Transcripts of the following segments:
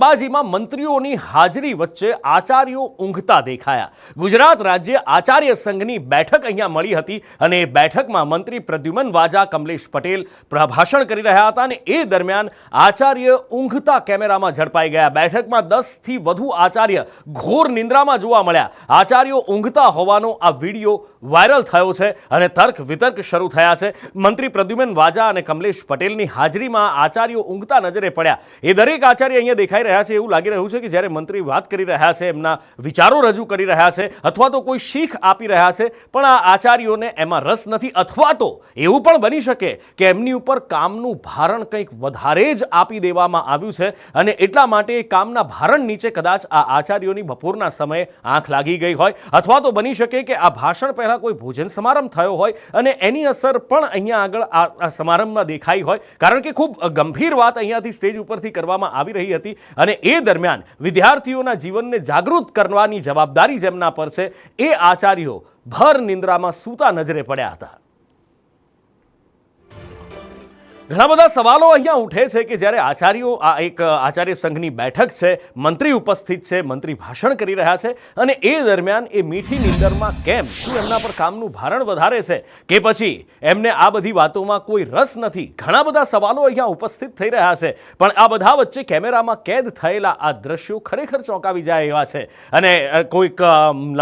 અંબાજીમાં મંત્રીઓની હાજરી વચ્ચે આચાર્યો ઊંઘતા દેખાયા। ગુજરાત રાજ્ય આચાર્ય સંઘની બેઠક અહીંયા મળી હતી અને એ બેઠકમાં મંત્રી પ્રદ્યુમન વાજા, કમલેશ પટેલ ભાષણ કરી રહ્યા હતા અને એ દરમિયાન આચાર્ય ઊંઘતા કેમેરામાં ઝડપાઈ ગયા। બેઠકમાં 10થી વધુ આચાર્ય ઘોર નિંદ્રામાં જોવા મળ્યા। આચાર્યો ઊંઘતા હોવાનો આ વિડીયો વાયરલ થયો છે અને તર્ક વિતર્ક શરૂ થયા છે। મંત્રી પ્રદ્યુમન વાજા અને કમલેશ પટેલની હાજરીમાં આચાર્યો ઊંઘતા નજરે પડ્યા। એ દરેક આચાર્ય અહીંયા દેખાઈ રહ્યા છે। એવું લાગી રહ્યું છે કે જ્યારે મંત્રી વાત કરી રહ્યા છે, એમના વિચારો રજૂ કરી રહ્યા છે અથવા તો કોઈ શીખ આપી રહ્યા છે, પણ આ આચાર્યોને એમાં રસ નથી, અથવા તો એવું પણ બની શકે કે એમની ઉપર કામનું ભારણ કંઈક વધારે જ આપી દેવામાં આવ્યું છે અને એટલા માટે કામના ભારણ નીચે કદાચ આ આચાર્યોની બપોરના સમયે આંખ લાગી ગઈ હોય, અથવા તો બની શકે કે આ ભાષણ પહેલા કોઈ ભોજન સમારંભ થયો હોય અને એની અસર પણ અહીંયા આગળ આ સમારંભમાં દેખાઈ હોય, કારણ કે ખૂબ ગંભીર વાત અહીંયાથી સ્ટેજ ઉપરથી કરવામાં આવી રહી હતી અને એ દરમિયાન વિદ્યાર્થીઓના જીવનને જાગૃત કરવાની જવાબદારી જેમના પર છે એ આચાર્યો ભર નિંદ્રામાં સૂતા નજરે પડ્યા હતા। ઘણા બધા સવાલો અહીંયા ઉઠે છે કે જ્યારે આચાર્યો, આ એક આચાર્ય સંઘની બેઠક છે, મંત્રી ઉપસ્થિત છે, મંત્રી ભાષણ કરી રહ્યા છે અને એ દરમિયાન એ મીઠી નિંદરમાં કેમ? શું એમના પર કામનું ભારણ વધારે છે કે પછી એમને આ બધી વાતોમાં કોઈ રસ નથી? ઘણા બધા સવાલો અહીંયા ઉપસ્થિત થઈ રહ્યા છે, પણ આ બધા વચ્ચે કેમેરામાં કેદ થયેલા આ દ્રશ્યો ખરેખર ચોંકાવી જાય એવા છે અને કોઈક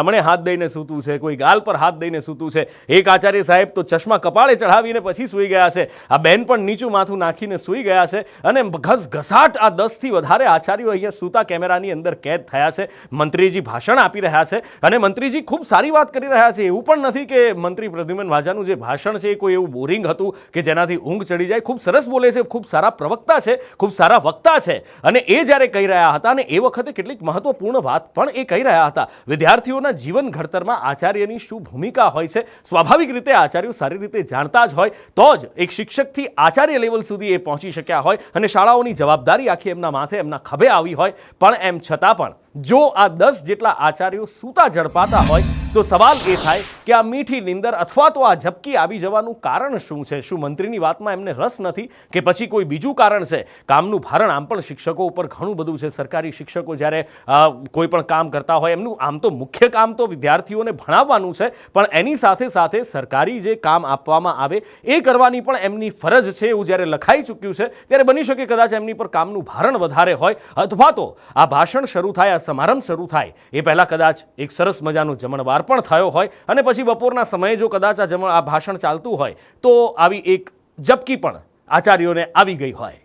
લમણે હાથ દઈને સૂતું છે, કોઈ ગાલ પર હાથ દઈને સૂતું છે। એક આચાર્ય સાહેબ તો ચશ્મા કપાળે ચઢાવીને પછી સૂઈ ગયા છે। આ બેન પણ નીચું માથું નાખીને સૂઈ ગયા છે અને ઘસઘસાટ આ 10થી વધારે આચાર્યો અહીંયા સૂતા કેમેરાની અંદર કેદ થયા છે। મંત્રીજી ભાષણ આપી રહ્યા છે અને મંત્રીજી ખૂબ સારી વાત કરી રહ્યા છે। એવું પણ નથી કે મંત્રી પ્રદ્યુમન વાજાનું જે ભાષણ છે એ કોઈ એવું બોરિંગ હતું કે જેનાથી ઊંઘ ચડી જાય। ખૂબ સરસ બોલે છે, ખૂબ સારા પ્રવક્તા છે, ખૂબ સારા વક્તા છે અને એ જ્યારે કહી રહ્યા હતા અને એ વખતે કેટલીક મહત્વપૂર્ણ વાત પણ એ કહી રહ્યા હતા। વિદ્યાર્થીઓના જીવન ઘડતરમાં આચાર્યની શું ભૂમિકા હોય છે, સ્વાભાવિક રીતે આચાર્યો સારી રીતે જાણતા જ હોય તો જ એક શિક્ષકથી આચાર્ય લેવલ સુધી એ પહોંચી શક્યા હોય અને શાળાઓની જવાબદારી આખી એમના માથે, એમના ખભે આવી હોય, પણ એમ છતાં પણ જો આ 10 જેટલા આચાર્યો સૂતા ઝડપાતા હોય તો સવાલ એ થાય કે આ મીઠી નિંદર અથવા તો આ ઝપકી આવી જવાનું કારણ શું છે? શું મંત્રીની વાતમાં એમને રસ નથી કે પછી કોઈ બીજું કારણ છે? કામનું ભારણ આમ પણ શિક્ષકો ઉપર ઘણું બધું છે। સરકારી શિક્ષકો જ્યારે કોઈ પણ કામ કરતા હોય, એમનું આમ તો મુખ્ય કામ તો વિદ્યાર્થીઓને ભણાવવાનું છે, પણ એની સાથે સાથે સરકારી જે કામ આપવામાં આવે એ કરવાની પણ એમની ફરજ છે। એવું જ્યારે લખાઈ ચૂક્યું છે ત્યારે બની શકે કદાચ એમની પર કામનું ભારણ વધારે હોય, અથવા તો આ ભાષણ શરૂ થાય, સમારંભ શરૂ થાય એ પહેલાં કદાચ એક સરસ મજાનું જમણવાર પણ થયો હોય અને પછી બપોરના સમયે જો કદાચ આ ભાષણ ચાલતું હોય તો આવી એક ઝપકી પણ આચાર્યોને આવી ગઈ હોય।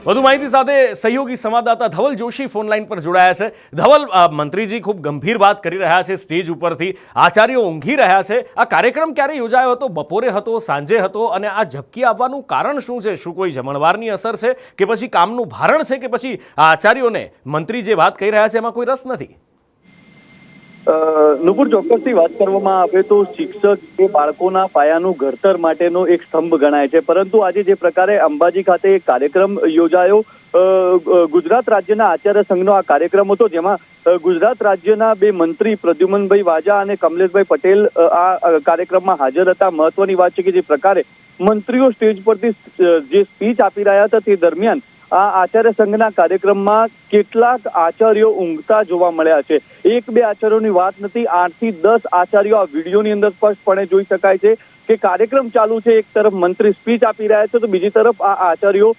વધુ માહિતી સાથે સહયોગી સંવાદદાતા ધવલ જોશી ફોનલાઈન પર જોડાયા છે। ધવલ, મંત્રીજી ખૂબ ગંભીર વાત કરી રહ્યા છે સ્ટેજ ઉપરથી, આચાર્યો ઊંઘી રહ્યા છે। આ કાર્યક્રમ ક્યારે યોજાયો હતો? બપોરે હતો, સાંજે હતો? અને આ ઝપકી આવવાનું કારણ શું છે? શું કોઈ જમણવારની અસર છે કે પછી કામનું ભારણ છે કે પછી આ આચાર્યોને મંત્રી જે વાત કહી રહ્યા છે એમાં કોઈ રસ નથી? નુપુર, ચોક્કસથી વાત કરવામાં આવે તો શિક્ષક એ બાળકોના પાયાનું ઘડતર માટેનો એક સ્તંભ ગણાય છે, પરંતુ આજે જે પ્રકારે અંબાજી ખાતે એક કાર્યક્રમ યોજાયો, ગુજરાત રાજ્યના આચાર્ય સંઘનો આ કાર્યક્રમ હતો, જેમાં ગુજરાત રાજ્યના બે મંત્રી પ્રદ્યુમનભાઈ વાજા અને કમલેશભાઈ પટેલ આ કાર્યક્રમમાં હાજર હતા। મહત્વની વાત છે કે જે પ્રકારે મંત્રીઓ સ્ટેજ પરથી જે સ્પીચ આપી રહ્યા હતા તે દરમિયાન આ આચાર્ય સંઘના કાર્યક્રમમાં કેટલાક આચાર્યો ઊંઘતા જોવા મળ્યા છે। એક બે આચાર્યોની વાત નથી, 8 થી 10 આચાર્યો આ વિડીયોની અંદર સ્પષ્ટપણે જોઈ શકાય છે કે કાર્યક્રમ ચાલુ છે, એક તરફ મંત્રી સ્પીચ આપી રહ્યા છે તો બીજી તરફ આ આચાર્યો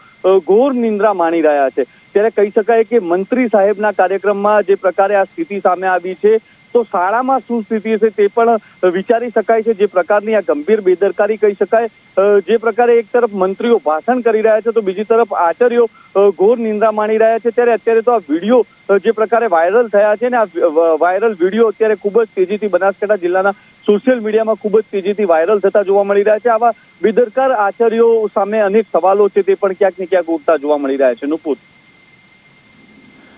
ઘોર નિંદ્રા માણી રહ્યા છે। ત્યારે કહી શકાય કે મંત્રી સાહેબના કાર્યક્રમમાં જે પ્રકારે આ સ્થિતિ સામે આવી છે તો શાળામાં શું સ્થિતિ છે તે પણ વિચારી શકાય છે। જે પ્રકારની આ ગંભીર બેદરકારી કહી શકાય, જે પ્રકારે એક તરફ મંત્રીઓ ભાષણ કરી રહ્યા છે તો બીજી તરફ આચાર્યો ઘોર નિંદ્રા માણી રહ્યા છે। ત્યારે અત્યારે તો આ વિડીયો જે પ્રકારે વાયરલ થયા છે ને, આ વાયરલ વિડીયો અત્યારે ખૂબ જ તેજીથી બનાસકાંઠા જિલ્લાના સોશિયલ મીડિયામાં ખૂબ જ તેજીથી વાયરલ થતા જોવા મળી રહ્યા છે। આવા બેદરકાર આચાર્યો સામે અનેક સવાલો છે તે પણ ક્યાંક ને ક્યાંક ઉઠતા જોવા મળી રહ્યા છે। નુપુર,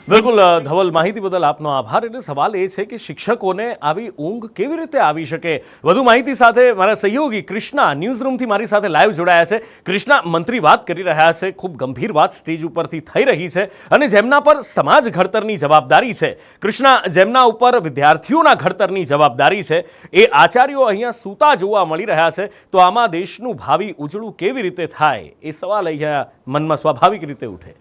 બિલકુલ ધવલ, માહિતી બદલ આપનો આભાર. એટલે સવાલ એ છે કે શિક્ષકોને આવી ઊંઘ કેવી રીતે આવી શકે? વધુ માહિતી સાથે મારા સહયોગી કૃષ્ણા ન્યૂઝ રૂમથી મારી સાથે લાઈવ જોડાયા છે. કૃષ્ણા, મંત્રી વાત કરી રહ્યા છે, ખૂબ ગંભીર વાત સ્ટેજ ઉપરથી થઈ રહી છે અને જેમના પર સમાજ ઘડતરની જવાબદારી છે, કૃષ્ણા, જેમના ઉપર વિદ્યાર્થીઓના ઘડતરની જવાબદારી છે, એ આચાર્યો અહીંયા સૂતા જોવા મળી રહ્યા છે. તો આમાં દેશનું ભાવિ ઉજળું કેવી રીતે થાય, એ સવાલ અહીંયા મનમાં સ્વાભાવિક રીતે ઉઠે.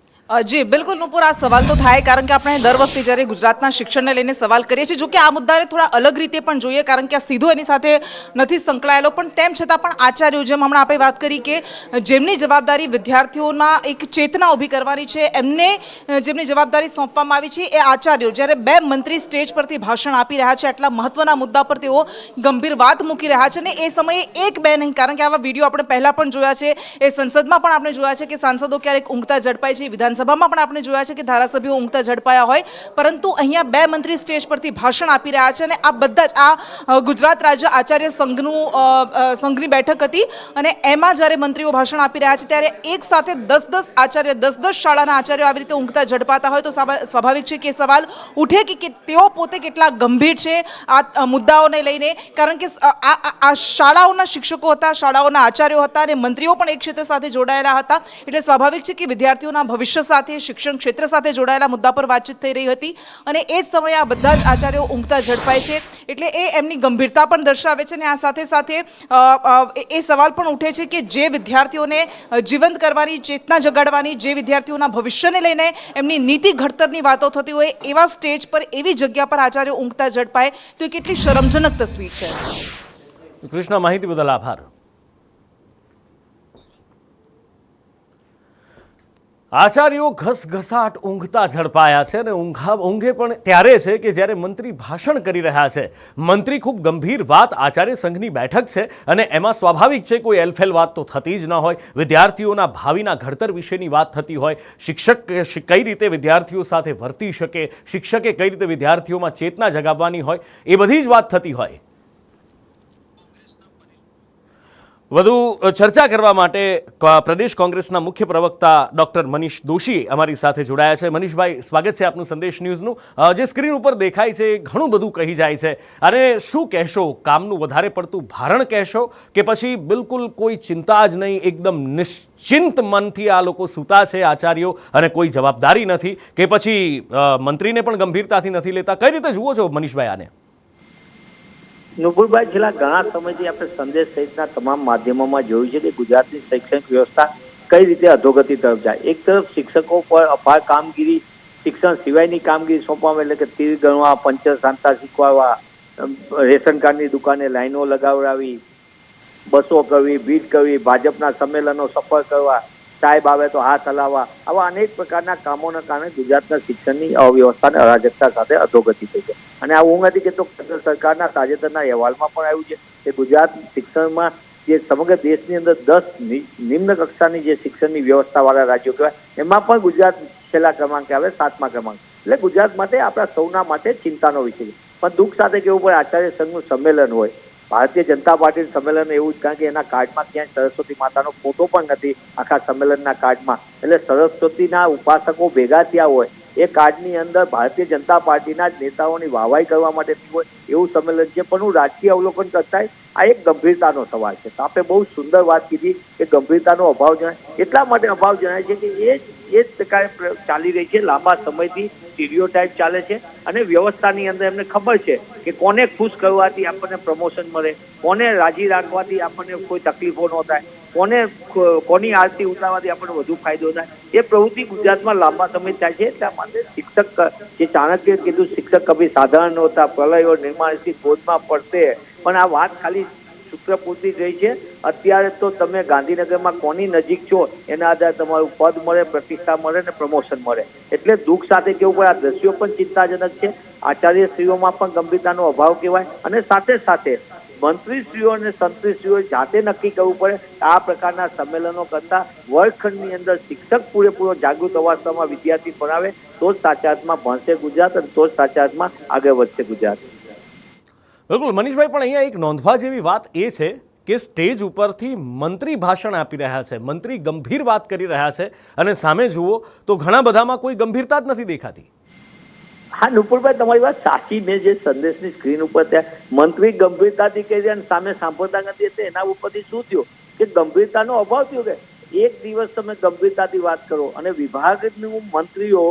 જી બિલકુલ નુપુર, આ સવાલ તો થાય કારણ કે આપણે દર વખતે જ્યારે ગુજરાતના શિક્ષણને લઈને સવાલ કરીએ છીએ, જો કે આ મુદ્દાને થોડા અલગ રીતે પણ જોઈએ કારણ કે આ સીધો એની સાથે નથી સંકળાયેલો, પણ તેમ છતાં પણ આચાર્યો, જેમ હમણાં આપણે વાત કરી કે જેમની જવાબદારી વિદ્યાર્થીઓમાં એક ચેતના ઊભી કરવાની છે, એમને જેમની જવાબદારી સોંપવામાં આવી છે એ આચાર્યો, જ્યારે બે મંત્રી સ્ટેજ પરથી ભાષણ આપી રહ્યા છે, આટલા મહત્વના મુદ્દા પર તેઓ ગંભીર વાત મૂકી રહ્યા છે અને એ સમયે એક બે નહીં, કારણ કે આવા વિડીયો આપણે પહેલાં પણ જોયા છે, એ સંસદમાં પણ આપણે જોયા છે કે સાંસદો ક્યારેક ઊંઘતા ઝડપાય છે, વિધાનસભામાં પણ આપણે જોયા છે કે ધારાસભ્યો ઊંઘતા ઝડપાયા હોય, પરંતુ અહીંયા બે મંત્રી સ્ટેજ પરથી ભાષણ આપી રહ્યા છે અને આ બધા જ આ ગુજરાત રાજ્ય આચાર્ય સંઘની બેઠક હતી અને એમાં જ્યારે મંત્રીઓ ભાષણ આપી રહ્યા છે ત્યારે એક સાથે 10 આચાર્ય 10 શાળાના આચાર્યો આવી રીતે ઊંઘતા ઝડપાતા હોય તો સ્વાભાવિક છે કે સવાલ ઉઠે કે તેઓ પોતે કેટલા ગંભીર છે આ મુદ્દાઓને લઈને, કારણ કે આ શાળાઓના શિક્ષકો હતા, શાળાઓના આચાર્યો હતા અને મંત્રીઓ પણ એક ક્ષેત્ર સાથે જોડાયેલા હતા, એટલે સ્વાભાવિક છે કે વિદ્યાર્થીઓના ભવિષ્ય સાથે, શિક્ષણ ક્ષેત્ર સાથે જોડાયેલા મુદ્દા પર વાતચીત થઈ રહી હતી અને એ જ સમયે આ બધા જ આચાર્યો ઊંઘતા ઝડપાય છે, એટલે એ એમની ગંભીરતા પણ દર્શાવે છે અને આ સાથે સાથે એ સવાલ પણ ઉઠે છે કે જે વિદ્યાર્થીઓને જીવંત કરવાની, ચેતના જગાડવાની, જે વિદ્યાર્થીઓના ભવિષ્યને લઈને એમની નીતિ ઘડતરની વાતો થતી હોય, એવા સ્ટેજ પર, એવી જગ્યા પર આચાર્યો ઊંઘતા ઝડપાય તો એ કેટલી શરમજનક તસવીર છે. કૃષ્ણા, માહિતી બદલ આભાર. આચાર્યો ઘસઘસાટ ઊંઘતા ઝડપાયા છે અને ઊંઘે પણ ત્યારે છે કે જ્યારે મંત્રી ભાષણ કરી રહ્યા છે. મંત્રી ખૂબ ગંભીર વાત, આચાર્ય સંઘની બેઠક છે અને એમાં સ્વાભાવિક છે કોઈ એલફેલ વાત તો થતી જ ન હોય, વિદ્યાર્થીઓના ભાવિના ઘડતર વિશેની વાત થતી હોય, શિક્ષક કઈ રીતે વિદ્યાર્થીઓ સાથે વર્તી શકે, શિક્ષકે કઈ રીતે વિદ્યાર્થીઓમાં ચેતના જગાવવાની હોય, એ બધી જ વાત થતી હોય. વધુ ચર્ચા કરવા માટે પ્રદેશ કોંગ્રેસના મુખ્ય પ્રવક્તા ડૉક્ટર મનીષ દોશી અમારી સાથે જોડાયા છે. મનીષભાઈ, સ્વાગત છે આપનું સંદેશ ન્યૂઝનું. જે સ્ક્રીન ઉપર દેખાય છે ઘણું બધું કહી જાય છે, અને શું કહેશો? કામનું વધારે પડતું ભારણ કહેશો કે પછી બિલકુલ કોઈ ચિંતા જ નહીં, એકદમ નિશ્ચિંત મનથી આ લોકો સૂતા છે આચાર્યો અને કોઈ જવાબદારી નથી, કે પછી મંત્રીને પણ ગંભીરતાથી નથી લેતા? કઈ રીતે જુઓ છો મનીષભાઈ આને? નુપુરભાઈ, છેલ્લા ઘણા સમયથી આપણે સંદેશ સહિતના તમામ માધ્યમોમાં જોયું છે કે ગુજરાતની શૈક્ષણિક વ્યવસ્થા કઈ રીતે અધોગતિ તરફ જાય. એક તરફ શિક્ષકો પર અપાર કામગીરી, શિક્ષણ સિવાયની કામગીરી સોંપવામાં, એટલે કે તીર ગણવા, પંચર સાંતા શીખવાડવા, રેશન કાર્ડની દુકાને લાઈનો લગાવડાવી, બસો કરવી, ભીડ કરવી, ભાજપના સંમેલનો સફળ કરવા, સાહેબ આવે તો હાથ હલાવવા, આવા અનેક પ્રકારના કામોના કારણે ગુજરાતના શિક્ષણની અવ્યવસ્થા અને અરાજકતા સાથે અધોગતિ થઈ છે. અને આ ઊંઘ હતી કે તો સરકારના તાજેતરના અહેવાલમાં પણ આવ્યું છે કે ગુજરાત શિક્ષણમાં જે સમગ્ર દેશની અંદર 10 નિમ્ન કક્ષાની જે શિક્ષણની વ્યવસ્થાવાળા રાજ્યો કહેવાય, એમાં પણ ગુજરાત છેલ્લા ક્રમાંકે આવે, 7મા ક્રમાંક. એટલે ગુજરાત માટે, આપણા સૌના માટે ચિંતાનો વિષય છે. પણ દુઃખ સાથે કહેવું પડે, આચાર્ય સંઘનું સંમેલન હોય, ભારતીય જનતા પાર્ટીનું સંમેલન એવું જ, કારણ કે એના કાર્ડમાં ક્યાંય સરસ્વતી માતાનો ફોટો પણ નથી આખા સંમેલનના કાર્ડમાં, એટલે સરસ્વતીના ઉપાસકો ભેગા થયા હોય, એ કાર્ડની અંદર ભારતીય જનતા પાર્ટીના જ નેતાઓની વાહવાઈ કરવા માટે હોય એવું સંમેલન છે. પણ હું રાજકીય અવલોકન કરતા આ એક ગંભીરતાનો સવાલ છે. તો આપણે બહુ સુંદર વાત કીધી કે ગંભીરતાનો અભાવ જણાય, એટલા માટે અભાવ જણાય છે કે એ જ પ્રકારે ચાલી રહી છે, લાંબા સમયથી સ્ટીરિયોટાઇપ ચાલે છે અને વ્યવસ્થાની અંદર એમને ખબર છે કે કોને ખુશ કરવાથી આપણને પ્રમોશન મળે, કોને રાજી રાખવાથી આપણને કોઈ તકલીફો ન થાય, કોની આરતી ઉતારવાથી આપણને વધુ ફાયદો થાય, એ પ્રવૃત્તિ ગુજરાતમાં લાંબા સમય થાય છે. એટલા માટે શિક્ષક, જે ચાણક્ય કીધું, શિક્ષક કભી સાધારણ હોતા, પ્રલય ઓર નિર્માણ ઇસકી ગોદમાં પડતે, પણ આ વાત ખાલી સૂત્ર પૂરતી જ રહી છે. અત્યારે તો તમે ગાંધીનગરમાં કોની નજીક છો એના આધારે તમારું પદ મળે, પ્રતિષ્ઠા મળે ને પ્રમોશન મળે. એટલે દુઃખ સાથે કેવું પડે, આ દ્રશ્યો પણ ચિંતાજનક છે. આચાર્યશ્રીઓમાં પણ ગંભીરતાનો અભાવ કહેવાય અને સાથે સાથે મંત્રીશ્રીઓ અને સંત્રીશ્રીઓ જાતે નક્કી કરવું પડે આ પ્રકારના સંમેલનો કરતા વર્ગખંડની અંદર શિક્ષક પૂરેપૂરો જાગૃત અવસ્થામાં વિદ્યાર્થી ભણાવે તો જ સાચા અર્થમાં ભણશે ગુજરાત અને તો જ સાચા અર્થમાં આગળ વધશે ગુજરાત. બિલકુલ મનીષભાઈ, પણ અહીંયા એક નોંધવા જેવી વાત એ છે કે સ્ટેજ ઉપરથી મંત્રી ભાષણ આપી રહ્યા છે, મંત્રી ગંભીર વાત કરી રહ્યા છે અને સામે જુઓ તો ઘણા બધામાં કોઈ ગંભીરતા જ નથી દેખાતી. હા નુપુરભાઈ, તમારી વાત સાચી. મેં જે સંદેશની સ્ક્રીન ઉપર ત્યાં મંત્રી ગંભીરતાથી કહી અને સામે સાંભળતા નથી, એટલે એના ઉપરથી શું થયું કે ગંભીરતાનો અભાવ થયો. કે એક દિવસ તમે ગંભીરતાથી વાત કરો અને વિભાગનું મંત્રીઓ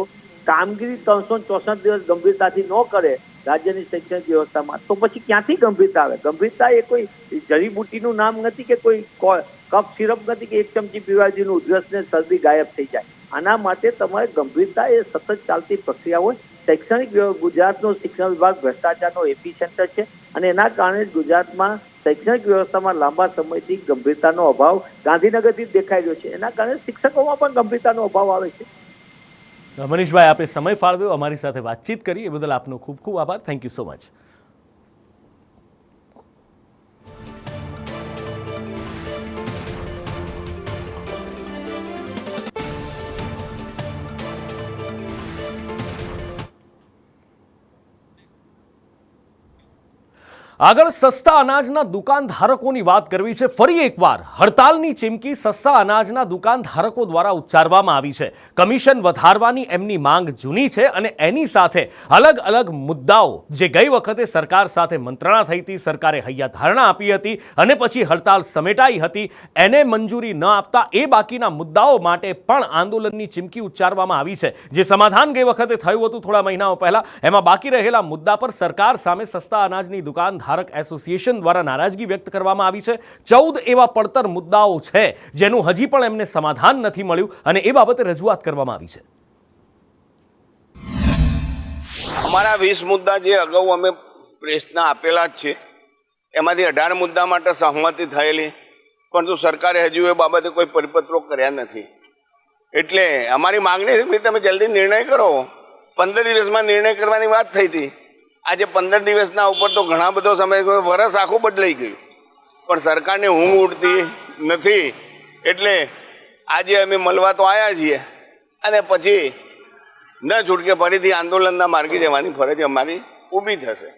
કામગીરી 364 દિવસ ગંભીરતાથી ન કરે રાજ્યની શૈક્ષણિક વ્યવસ્થામાં, તો પછી ક્યાંથી ગંભીરતા આવે? ગંભીરતા એ કોઈ જડીબુટ્ટીનું નામ નથી કે કોઈ કફ સિરપ નથી કે એક ચમચી પીવાજીનું ઉધરસ ને શરદી ગાયબ થઈ જાય. આના માટે તમારે ગંભીરતા એ સતત ચાલતી પ્રક્રિયા હોય. શૈક્ષણિક ગુજરાતનો શિક્ષણ વિભાગ ભ્રષ્ટાચારનો એપી સેન્ટર છે અને એના કારણે જ ગુજરાતમાં શૈક્ષણિક વ્યવસ્થામાં લાંબા સમયથી ગંભીરતાનો અભાવ ગાંધીનગરથી દેખાઈ રહ્યો છે. એના કારણે શિક્ષકોમાં પણ ગંભીરતાનો અભાવ આવે છે. મનીષભાઈ, આપે સમય ફાળવ્યો, અમારી સાથે વાતચીત કરી, એ બદલ આપનો ખૂબ ખૂબ આભાર. Thank you so much. આગળ સસ્તા અનાજના દુકાનધારકોની વાત કરવી છે. ફરી એકવાર હડતાલની ચીમકી સસ્તા અનાજના દુકાનધારકો દ્વારા ઉચ્ચારવામાં આવી છે. કમિશન વધારવાની એમની માંગ જૂની છે અને એની સાથે અલગ અલગ મુદ્દાઓ જે ગઈ વખતે સરકાર સાથે મંત્રણા થઈ હતી, સરકારે હૈયાધારણા આપી હતી અને પછી હડતાલ સમેટાઈ હતી, એને મંજૂરી ન આપતા એ બાકીના મુદ્દાઓ માટે પણ આંદોલનની ચીમકી ઉચ્ચારવામાં આવી છે. જે સમાધાન ગઈ વખતે થયું હતું થોડા મહિનાઓ પહેલા, એમાં બાકી રહેલા મુદ્દા પર સરકાર સામે સસ્તા અનાજની દુકાનધારક એસોસિએશન દ્વારા નારાજગી વ્યક્ત કરવામાં આવી છે. 14 એવા પડતર મુદ્દાઓ છે જેનું હજી પણ એમને સમાધાન નથી મળ્યું અને એ બાબતે રજૂઆત કરવામાં આવી છે. અમારા 20 મુદ્દા જે અગાઉ અમે પ્રેસના આપેલા જ છે, એમાંથી 18 મુદ્દા માટે સહમતિ થયેલી, પરંતુ સરકારે હજુ એ બાબતે કોઈ પરિપત્રો કર્યા નથી. એટલે અમારી માંગણી છે કે તમે જલ્દી નિર્ણય કરો. 15 દિવસમાં નિર્ણય કરવાની વાત થઈ હતી. આજે 15 દિવસના ઉપર તો ઘણા બધો સમય ગયો, વરસ આખું બદલાઈ ગયું, પણ સરકારને ઊંઘ ઉઠતી નથી. એટલે આજે અમે મળવા તો આવ્યા છીએ અને પછી ન છૂટકે ફરીથી આંદોલનના માર્ગે જવાની ફરજ અમારી ઊભી થશે.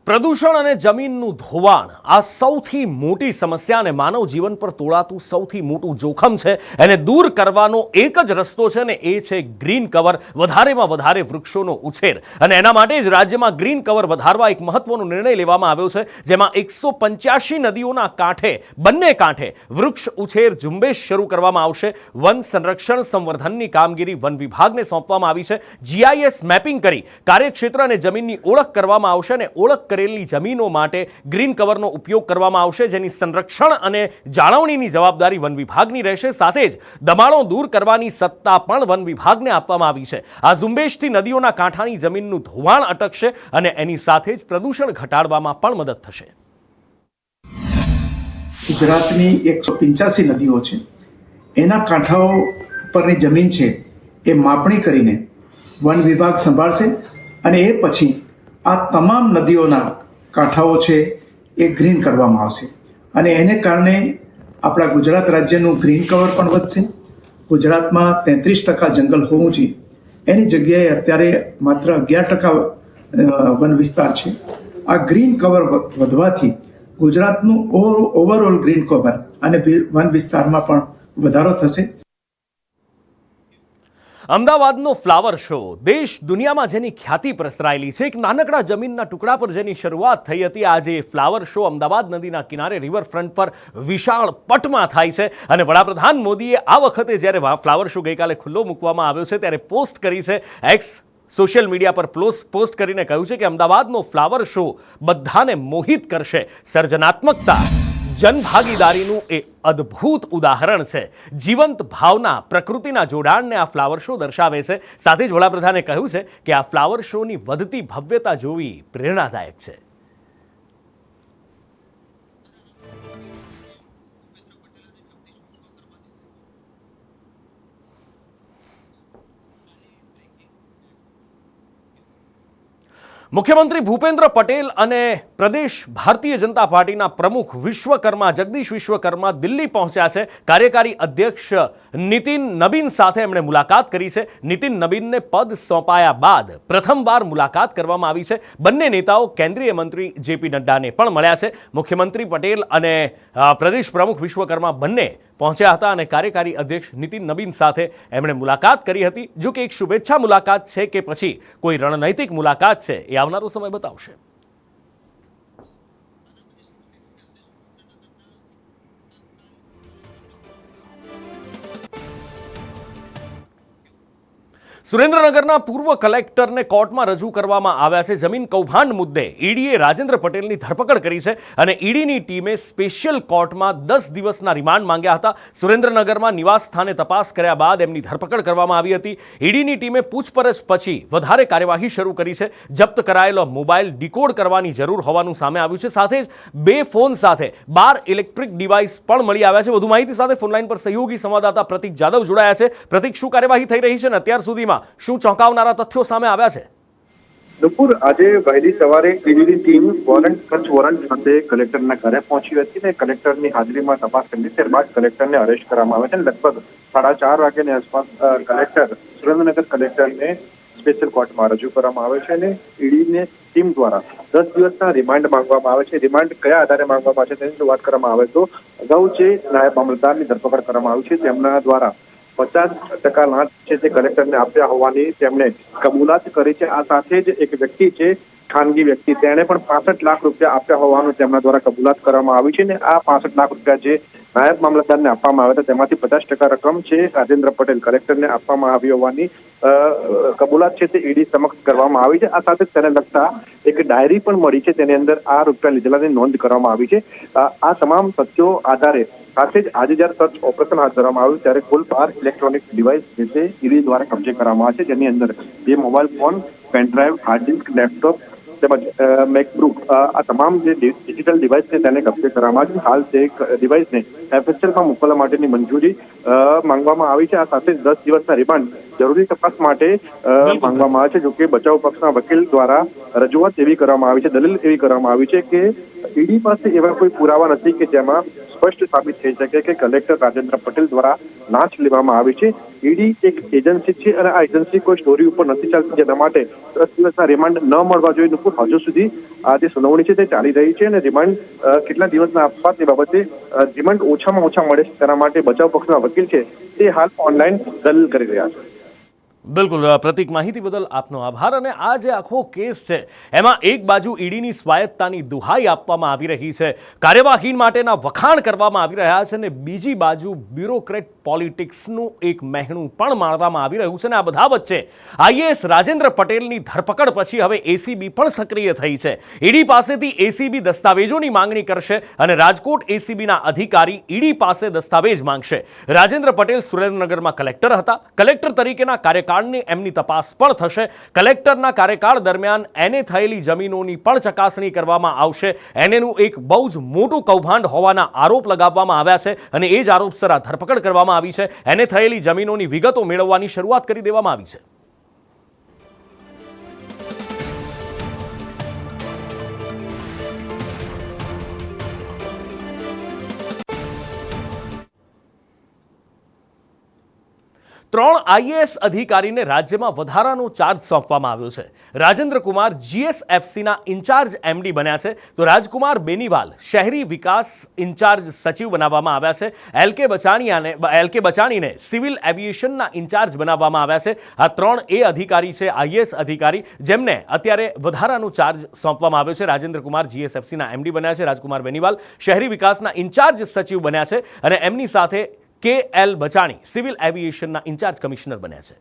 પ્રદૂષણ અને જમીનનું ધોવાણ આ સૌથી મોટી સમસ્યા અને માનવ જીવન પર તોળાતું સૌથી મોટું જોખમ છે. એને દૂર કરવાનો એક જ રસ્તો છે ને એ છે ગ્રીન કવર, વધારેમાં વધારે વૃક્ષોનો ઉછેર. અને એના માટે જ રાજ્યમાં ગ્રીન કવર વધારવા એક મહત્વનો નિર્ણય લેવામાં આવ્યો છે, જેમાં 185 નદીઓના કાંઠે, બંને કાંઠે વૃક્ષ ઉછેર ઝુંબેશ શરૂ કરવામાં આવશે. વન સંરક્ષણ સંવર્ધનની કામગીરી વન વિભાગને સોંપવામાં આવી છે. GIS મેપિંગ કરી કાર્યક્ષેત્ર અને જમીનની ઓળખ કરવામાં આવશે અને ઓળખ કરેલી જમીનો માટે ગ્રીન કવરનો ઉપયોગ કરવામાં આવશે, જેની સંરક્ષણ અને જાળવણીની જવાબદારી વન વિભાગની રહેશે. સાથે જ દબાણો દૂર કરવાની સત્તા પણ વન વિભાગને આપવામાં આવી છે. આ ઝુંબેશથી નદીઓના કાંઠાની જમીનનું ધોવાણ અટકશે અને એની સાથે જ પ્રદૂષણ ઘટાડવામાં પણ મદદ થશે. ગુજરાતની 185 નદીઓ છે, એના કાંઠાઓ પરની જમીન છે એ માપણી કરીને વન વિભાગ સંભાળશે અને એ પછી આ તમામ નદીઓના કાંઠાઓ છે એ ગ્રીન કરવામાં આવશે અને એને કારણે આપણા ગુજરાત રાજ્યનું ગ્રીન કવર પણ વધશે. ગુજરાતમાં 33% જંગલ હોવું જોઈએ, એની જગ્યાએ અત્યારે માત્ર 11% વન વિસ્તાર છે. આ ગ્રીન કવર વધવાથી ગુજરાતનું ઓવરઓલ ગ્રીન કવર અને વન વિસ્તારમાં પણ વધારો થશે. અમદાવાદનો ફ્લાવર શો દેશ દુનિયામાં જેની ખ્યાતિ પ્રસરાયેલી છે, એક નાનકડા જમીનના ટુકડા પર જેની શરૂઆત થઈ હતી, આજે ફ્લાવર શો અમદાવાદ નદીના કિનારે રિવરફ્રન્ટ પર વિશાળ પટમાં થાય છે. અને વડાપ્રધાન મોદીએ આ વખતે જ્યારે ફ્લાવર શો ગઈકાલે ખુલ્લો મૂકવામાં આવ્યો છે ત્યારે પોસ્ટ કરી છે, એક્સ સોશિયલ મીડિયા પર પોસ્ટ કરીને કહ્યું છે કે અમદાવાદનો ફ્લાવર શો બધાને મોહિત કરશે. સર્જનાત્મકતા, જનભાગીદારીનું એ અદ્ભુત ઉદાહરણ છે. જીવંત ભાવના, પ્રકૃતિના જોડાણને આ ફ્લાવર શો દર્શાવે છે. સાથે જ વડાપ્રધાને કહ્યું છે કે આ ફ્લાવર શોની વધતી ભવ્યતા જોવી પ્રેરણાદાયક છે. મુખ્યમંત્રી ભૂપેન્દ્ર પટેલ અને પ્રદેશ ભારતીય જનતા પાર્ટીના પ્રમુખ વિશ્વકર્મા જગદીશ વિશ્વકર્મા દિલ્હી પહોંચ્યા છે. કાર્યકારી અધ્યક્ષ નીતિન નબીન સાથે એમણે મુલાકાત કરી છે. નીતિન નબીનને પદ સોંપાયા બાદ પ્રથમવાર મુલાકાત કરવામાં આવી છે. બંને નેતાઓ કેન્દ્રીય મંત્રી JP નડ્ડાને પણ મળ્યા છે. મુખ્યમંત્રી પટેલ અને પ્રદેશ પ્રમુખ વિશ્વકર્મા બંને પહોંચ્યા હતા અને કાર્યકારી અધ્યક્ષ નીતિન નબીન સાથે એમણે મુલાકાત કરી હતી. જો કે એક શુભેચ્છા મુલાકાત છે કે પછી કોઈ રણનૈતિક મુલાકાત છે એ આવનારો સમય બતાવશે. સુરેન્દ્રનગરના પૂર્વ કલેક્ટરને કોર્ટમાં રજૂ કરવામાં આવ્યા છે. જમીન કૌભાંડ મુદ્દે ઈડીએ રાજેન્દ્ર પટેલની ધરપકડ કરી છે અને ઈડીની ટીમે સ્પેશિયલ કોર્ટમાં 10 દિવસના રિમાન્ડ માંગ્યા હતા. સુરેન્દ્રનગરમાં નિવાસ સ્થાને તપાસ કર્યા બાદ એમની ધરપકડ કરવામાં આવી હતી. ઈડીની ટીમે પૂછપરછ પછી વધારે કાર્યવાહી શરૂ કરી છે. જપ્ત કરાયેલો મોબાઈલ ડીકોડ કરવાની જરૂર હોવાનું સામે આવ્યું છે. સાથે જ 2 ફોન સાથે 12 ઇલેક્ટ્રિક ડિવાઇસ પણ મળી આવ્યા છે. વધુ માહિતી સાથે ફોનલાઈન પર સહયોગી સંવાદદાતા પ્રતિક જાદવ જોડાયા છે. પ્રતિક, શું કાર્યવાહી થઈ રહી છે અને અત્યાર સુધીમાં શું ચોંકાવનારા તથ્યો સામે આવ્યા છે? નુપુર, આજે વહેલી સવારે ઈડીની ટીમ સર્ચ વોરંટ સાથે કલેક્ટરના ઘરે પહોંચી હતી અને કલેક્ટરની હાજરીમાં તપાસ કરી. ત્યારબાદ કલેક્ટરને અરેસ્ટ કરવામાં આવે છે. લગભગ 4:30 વાગ્યાની આસપાસ કલેક્ટર સુરેન્દ્રનગર કલેક્ટરને સ્પેશિયલ કોર્ટમાં રજૂ કરવામાં આવે છે અને ઈડીની ટીમ દ્વારા 10 દિવસના રિમાન્ડ માંગવામાં આવે છે. રિમાન્ડ કયા આધારે માંગવામાં આવે છે તેની વાત કરવામાં આવે તો અગાઉ જે નાયબ મામલતદારની ધરપકડ કરવામાં આવી છે તેમના દ્વારા 50% લાંચ છે તે કલેક્ટરને આપ્યા હોવાની તેમણે કબૂલાત કરી છે. આ સાથે જ એક વ્યક્તિ છે, ખાનગી વ્યક્તિ, તેણે પણ 65 લાખ રૂપિયા આપ્યા હોવાનું તેમના દ્વારા કબૂલાત કરવામાં આવી છે. અને આ 65 લાખ રૂપિયા જે નાયબ મામલતદારને આપવામાં આવ્યા હતા તેમાંથી 50% રકમ છે રાજેન્દ્ર પટેલ કલેક્ટરને આપવામાં આવી હોવાની કબૂલાત છે તે ઈડી સમક્ષ કરવામાં આવી છે. આ સાથે તેને લગતા એક ડાયરી પણ મળી છે, તેની અંદર આ રૂપિયા લીધેલાની નોંધ કરવામાં આવી છે. આ તમામ તથ્યો આધારે સાથે જ આજે જ્યારે સર્ચ ઓપરેશન હાથ ધરવામાં આવ્યું ત્યારે કુલ 12 ઇલેક્ટ્રોનિક ડિવાઇસ જે છે ઈડી દ્વારા કબજે કરવામાં આવે છે, જેની અંદર 2 mobile phone, pen drive, hard disk, laptop તેમજ મેકબુક, આ તમામ જે ડિજિટલ ડિવાઇસ છે તેને કબજે કરવામાં આવી છે. હાલ તે ડિવાઇસને FSLમાં મોકલવા માટેની મંજૂરી માંગવામાં આવી છે. આ સાથે 10 દિવસના રિમાન્ડ જરૂરી તપાસ માટે માંગવામાં આવે છે. જોકે બચાવ પક્ષના વકીલ દ્વારા રજૂઆત એવી કરવામાં આવી છે, દલીલ એવી કરવામાં આવી છે કે ઈડી પાસે એવા કોઈ પુરાવા નથી કે જેમાં સ્પષ્ટ સાબિત થઈ શકે કે કલેક્ટર રાજેન્દ્ર પટેલ દ્વારા લાંચ લેવામાં આવી છે. ઈડી એક એજન્સી છે અને આ એજન્સી કોઈ સ્ટોરી ઉપર નથી ચાલતી, જેના માટે 10 દિવસના રિમાન્ડ ન મળવા જોઈએ. હજુ સુધી આ જે સુનાવણી છે તે ચાલી રહી છે અને રિમાન્ડ કેટલા દિવસના આપવા તે બાબતે રિમાન્ડ ઓછામાં ઓછા મળે છે તેના માટે બચાવ પક્ષના વકીલ છે તે હાલ ઓનલાઈન દલીલ કરી રહ્યા છે. બિલકુલ પ્રતિક, માહિતી બદલ આપનો આભાર. અને આ જે આખો કેસ છે એમાં એક બાજુ ઈડીની સ્વાયત્તાની દુહાઈ આપવામાં આવી રહી છે, કાર્યવાહી માટેના વખાણ કરવામાં આવી રહ્યા છે, અને બીજી બાજુ બ્યુરોક્રેટ પોલિટિક્સનું એક મહેણું પણ મારવામાં આવી રહ્યું છે. અને આ બધા વચ્ચે IAS રાજેન્દ્ર પટેલની ધરપકડ પછી હવે ACB પણ સક્રિય થઈ છે. ઈડી પાસેથી ACB દસ્તાવેજોની માંગણી કરશે અને રાજકોટ ACBના અધિકારી ઈડી પાસે દસ્તાવેજ માંગશે. રાજેન્દ્ર પટેલ સુરેન્દ્રનગરમાં કલેક્ટર હતા. કલેક્ટર તરીકેના કાર્યકાળ એમની તપાસ પણ થશે. કલેક્ટરના કાર્યકાળ દરમિયાન એને થયેલી જમીનોની પણ ચકાસણી કરવામાં આવશે. એનેનું એક બહુ જ મોટું કૌભાંડ હોવાના આરોપ લગાવવામાં આવ્યા છે અને એ જ આરોપસર આ ધરપકડ કરવામાં આવી છે. એને થયેલી જમીનોની વિગતો મેળવવાની શરૂઆત કરી દેવામાં આવી છે. ત્રણ IAS અધિકારીને રાજ્યમાં વધારાનો ચાર્જ સોંપવામાં આવ્યો છે. રાજેન્દ્ર કુમાર GSFCના ઇન્ચાર્જ MD બન્યા છે, તો રાજકુમાર બેનીવાલ શહેરી વિકાસ ઇન્ચાર્જ સચિવ બનાવવામાં આવ્યા છે. LK બચાણીને સિવિલ એવિએશનના ઇન્ચાર્જ બનાવવામાં આવ્યા છે. આ 3 એ અધિકારી છે, IAS અધિકારી, જેમને અત્યારે વધારાનો ચાર્જ સોંપવામાં આવ્યો છે. રાજેન્દ્ર કુમાર GSFCના MD બન્યા છે. રાજકુમાર બેનીવાલ શહેરી વિકાસના ઇન્ચાર્જ સચિવ બન્યા છે અને એમની સાથે KL બચાણી સિવિલ એવિએશનના ઇન્ચાર્જ કમિશનર બન્યા છે.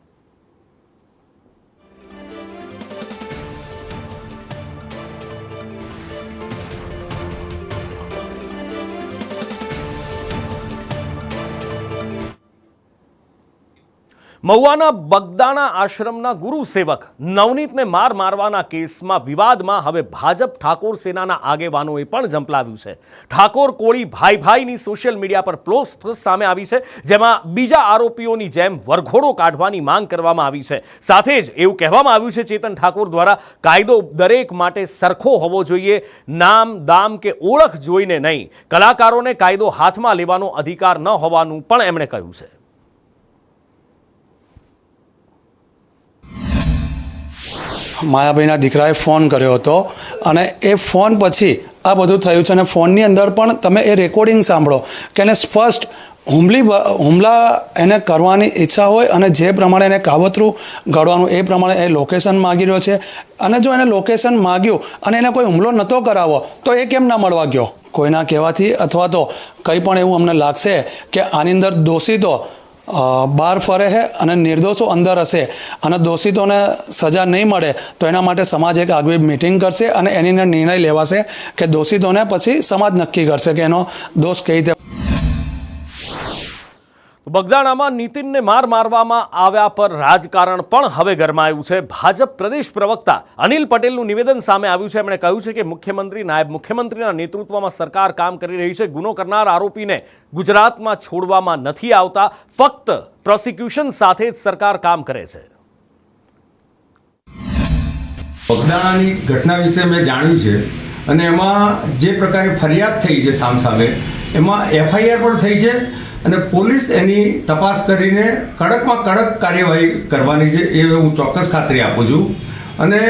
મહુવાના બગદાણા આશ્રમના ગુરુ સેવક નવનીતને મારવાના કેસમાં વિવાદમાં હવે ભાજપ ઠાકોર સેનાના આગેવાનોએ પણ ઝંપલાવ્યું છે. ઠાકોર કોળી ભાઈની સોશિયલ મીડિયા પર પોસ્ટ સામે આવી છે, જેમાં બીજા આરોપીઓની જેમ વરઘોડો કાઢવાની માંગ કરવામાં આવી છે. સાથે જ એવું કહેવામાં આવ્યું છે ચેતન ઠાકોર દ્વારા કાયદો દરેક માટે સરખો હોવો જોઈએ, નામ દામ કે ઓળખ જોઈને નહીં. કલાકારોને કાયદો હાથમાં લેવાનો અધિકાર ન હોવાનું પણ એમણે કહ્યું છે. માયાભાઈના દીકરાએ ફોન કર્યો હતો અને એ ફોન પછી આ બધું થયું છે અને ફોનની અંદર પણ તમે એ રેકોર્ડિંગ સાંભળો કે એને સ્પષ્ટ હુમલા એને કરવાની ઈચ્છા હોય અને જે પ્રમાણે એને કાવતરું ઘડવાનું એ પ્રમાણે એ લોકેશન માગી રહ્યો છે. અને જો એને લોકેશન માગ્યું અને એને કોઈ હુમલો નહોતો કરાવવો તો એ કેમ ના મળવા ગયો? કોઈના કહેવાથી અથવા તો કંઈ પણ એવું અમને લાગશે કે આની અંદર દોષિતો બહાર ફરે છે અને નિર્દોષો અંદર હશે અને દોષિતોને સજા નહીં મળે તો એના માટે સમાજ એક આગવી મિટિંગ કરશે અને એની અંદર નિર્ણય લેવાશે કે દોષિતોને પછી સમાજ નક્કી કરશે કે એનો દોષ કઈ રીતે. બગદાણામાં નીતિનને મારવામાં આવ્યા પર રાજકારણ પણ હવે ગરમાયું છે. ભાજપ પ્રદેશ પ્રવક્તા અનિલ પટેલનું નિવેદન સામે આવ્યું છે. એમણે કહ્યું છે કે મુખ્યમંત્રી નાયબ મુખ્યમંત્રીના નેતૃત્વમાં સરકાર કામ કરી રહી છે. ગુનો કરનાર આરોપીને ગુજરાતમાં છોડવામાં નથી આવતા. ફક્ત પ્રોસિક્યુશન સાથે જ સરકાર કામ કરે છે. બગદાણાની ઘટના વિશે મેં જાણ્યું છે અને એમાં જે પ્રકારે ફરિયાદ થઈ છે સામસામે એમાં FIR પણ થઈ છે અને પોલીસ એની તપાસ કરીને કડકમાં કડક કાર્યવાહી કરવાની છે એ હું ચોક્કસ ખાતરી આપું છું. અને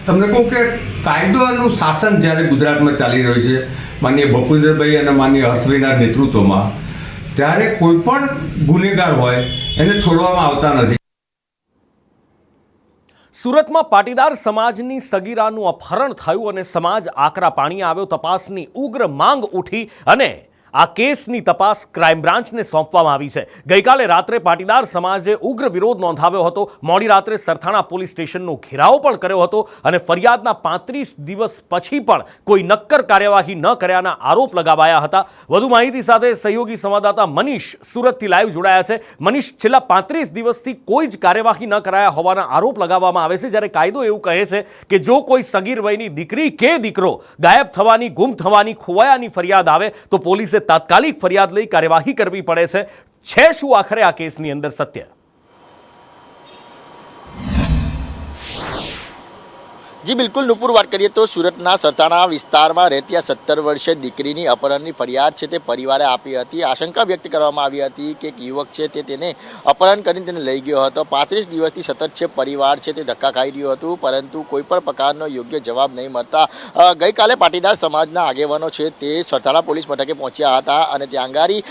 તમને કહું કે કાયદોનું શાસન જ્યારે ગુજરાતમાં ચાલી રહ્યું છે માનનીય ભૂપેન્દ્રભાઈ અને માનનીય હર્ષભાઈના નેતૃત્વમાં, ત્યારે કોઈ પણ ગુનેગાર હોય એને છોડવામાં આવતા નથી. સુરતમાં પાટીદાર સમાજની સગીરાનું અપહરણ થયું અને સમાજ આકરા પાણી આવ્યો. તપાસની ઉગ્ર માંગ ઉઠી અને આ કેસની તપાસ ક્રાઇમ બ્રાન્ચને સોંપવામાં આવી છે. ગઈકાલે રાત્રે પાટીદાર સમાજે ઉગ્ર વિરોધ નોંધાવ્યો હતો. મોડી રાત્રે સરથાણા પોલીસ સ્ટેશનનો ઘેરાવ પણ કર્યો હતો અને ફરિયાદના 35 દિવસ પછી પણ કોઈ નક્કર કાર્યવાહી ન કર્યાના આરોપ લગાવાયા હતા. વધુ માહિતી સાથે સહયોગી સંવાદદાતા મનીષ સુરતથી લાઈવ જોડાયા છે. મનીષ, છેલ્લા 35 દિવસથી કોઈ જ કાર્યવાહી ન કરાયા હોવાના આરોપ લગાવવામાં આવે છે, જ્યારે કાયદો એવું કહે છે કે જો કોઈ સગીર વયની દીકરી કે દીકરો ગાયબ થવાની, ગુમ થવાની, ખોવાયાની ફરિયાદ આવે તો પોલીસે તાત્કાલિક ફરિયાદ લઈ કાર્યવાહી કરવી પડે છે. શું આખરે આ કેસની અંદર સત્ય? જી બિલકુલ નુપુર, વાત કરીએ તો સુરતના સરથાણા વિસ્તારમાં રહેતી આ 17 વર્ષીય દીકરીની અપહરણની ફરિયાદ છે તે પરિવારે આપી હતી. આશંકા વ્યક્ત કરવામાં આવી હતી કે એક યુવક છે તે તેને અપહરણ કરીને તેને લઈ ગયો હતો. 35 દિવસથી સતત છે પરિવાર છે તે ધક્કા ખાઈ રહ્યું હતું, પરંતુ કોઈ પણ પ્રકારનો યોગ્ય જવાબ નહીં મળતા ગઈકાલે પાટીદાર સમાજના આગેવાનો છે તે સરથાણા પોલીસ મથકે પહોંચ્યા હતા અને ત્યાં અંગારી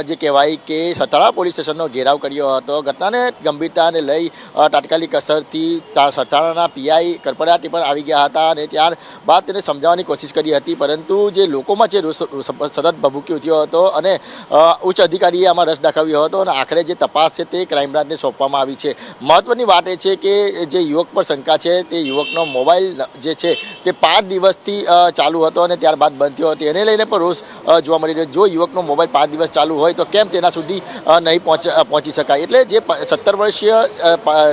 જે કહેવાય કે સરથાણા પોલીસ સ્ટેશનનો ઘેરાવ કર્યો હતો. ઘટનાને ગંભીરતાને લઈ તાત્કાલિક અસરથી સરથાણાના PI કરપડાટી પણ આવી ગયા હતા અને ત્યારબાદ તેને સમજાવવાની કોશિશ કરી હતી, પરંતુ જે લોકોમાં છે સતત ભભૂકી ઉઠ્યો હતો અને ઉચ્ચ અધિકારીએ આમાં રસ દાખવ્યો હતો અને આખરે જે તપાસ છે તે ક્રાઇમ બ્રાન્ચને સોંપવામાં આવી છે. મહત્વની વાત એ છે કે જે યુવક પર શંકા છે તે યુવકનો મોબાઈલ જે છે તે 5 દિવસથી ચાલુ હતો અને ત્યારબાદ બંધ થયો હતો. એને લઈને પણ રોષ જોવા મળી રહ્યો. જો યુવકનો મોબાઈલ 5 દિવસ ચાલુ હોય તો કેમ તેના સુધી નહીં પહોંચી શકાય? એટલે જે 17 વર્ષીય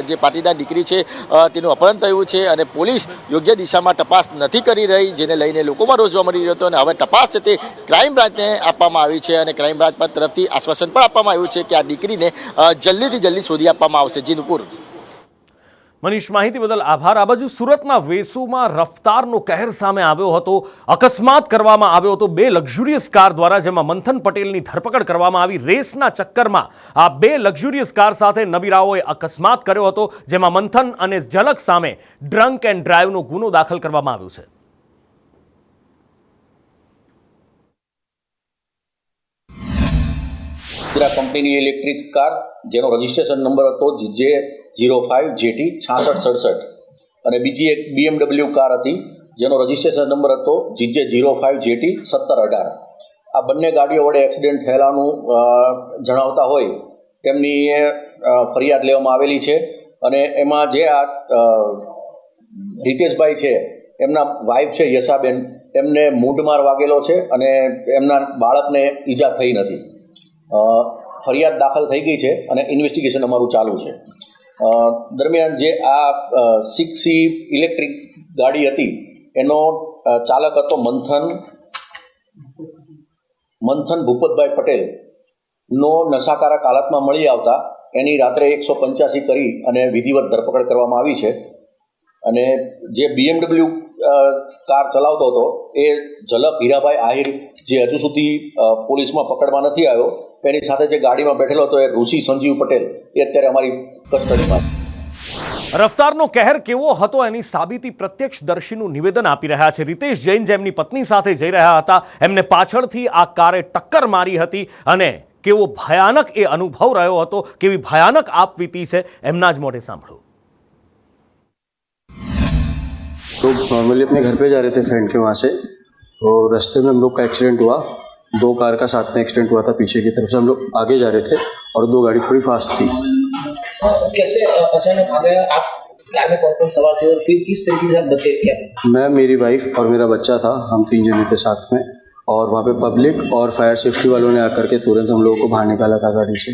જે પાટીદાર દીકરી છે તેનું અપહરણ થયું છે અને પોલીસ યોગ્ય દિશામાં તપાસ નથી કરી રહી, જેને લઈને લોકોમાં રોષ જોવા મળી રહ્યો હતો અને હવે તપાસ છે તે ક્રાઇમ બ્રાન્ચને આપવામાં આવી છે અને ક્રાઇમ બ્રાન્ચ તરફથી આશ્વાસન પણ આપવામાં આવ્યું છે કે આ દીકરીને જલ્દીથી જલ્દી શોધી આપવામાં આવશે. જી નુપુર. મનીષ, માહિતી બદલ આભાર. આ બાજુ સુરતના વેસુમાં રફતારનો કહેર સામે આવ્યો હતો. અકસ્માત કરવામાં આવ્યો હતો 2 લક્ઝુરિયસ કાર દ્વારા, જેમાં મંથન પટેલની ધરપકડ કરવામાં આવી. રેસના ચક્કરમાં આ 2 લક્ઝુરિયસ કાર સાથે નબીરાઓએ અકસ્માત કર્યો હતો, જેમાં મંથન અને ઝલક સામે ડ્રંક એન્ડ ડ્રાઈવનો ગુનો દાખલ કરવામાં આવ્યો છે. કંપનીની ઇલેક્ટ્રિક કાર જેનો રજિસ્ટ્રેશન નંબર હતો GJ05JT 6667 અને બીજી એક BMW કાર હતી જેનો રજિસ્ટ્રેશન નંબર હતો GJ05JT 1718. આ બંને ગાડીઓ વડે એક્સિડન્ટ થયેલાનું જણાવતા હોય તેમની ફરિયાદ લેવામાં આવેલી છે અને એમાં જે આ રીતેશભાઈ છે એમના વાઇફ છે યશાબેન, એમને મૂંઢમાર વાગેલો છે અને એમના બાળકને ઈજા થઈ નથી. ફરિયાદ દાખલ થઈ ગઈ છે અને ઇન્વેસ્ટિગેશન અમારું ચાલુ છે. દરમિયાન જે આ 6C ઇલેક્ટ્રિક ગાડી હતી એનો ચાલક હતો મંથન ભૂપતભાઈ પટેલનો નશાકારક હાલતમાં મળી આવતા એની રાત્રે 185 કરી અને વિધિવત ધરપકડ કરવામાં આવી છે. અને જે BMW કાર ચલાવતો હતો એ ઝલક હીરાભાઈ આહિર, જે હજુ સુધી પોલીસમાં પકડમાં નથી આવ્યો, એની સાથે જે ગાડીમાં બેઠેલો હતો એ ઋષિ સંજીવ પટેલ, એ અત્યારે અમારી કસ્ટડીમાં. રફતારનો કહેર કેવો હતો એની સાબિતી પ્રત્યક્ષદર્શીનું નિવેદન આપી રહ્યા છે. રીતેશ જૈન જેમની પત્ની સાથે જઈ રહ્યા હતા, એમને પાછળથી આ કારે ટક્કર મારી હતી અને કેવો ભયાનક એ અનુભવ રહ્યો હતો, કેવી ભયાનક આપવીતી છે, એમના જ મોઢે સાંભળો। तो नॉर्मली अपने घर पे जा रहे थे फ्रेंड के वहाँ से, तो रास्ते में हम लोग का एक्सीडेंट हुआ। 2 कार का साथ में एक्सीडेंट हुआ था, पीछे की तरफ से हम लोग आगे जा रहे थे और 2 गाड़ी थोड़ी फास्ट थी। कैसे अचानक आ गया? आप कार में कौन कौन सवार थे और फिर किस तरीके से आप बचे क्या? मैं, मेरी वाइफ और मेरा बच्चा था, हम 3 जने थे साथ में। और वहाँ पे पब्लिक और फायर सेफ्टी वालों ने आकर के तुरंत हम लोगों को बाहर निकाला था गाड़ी से।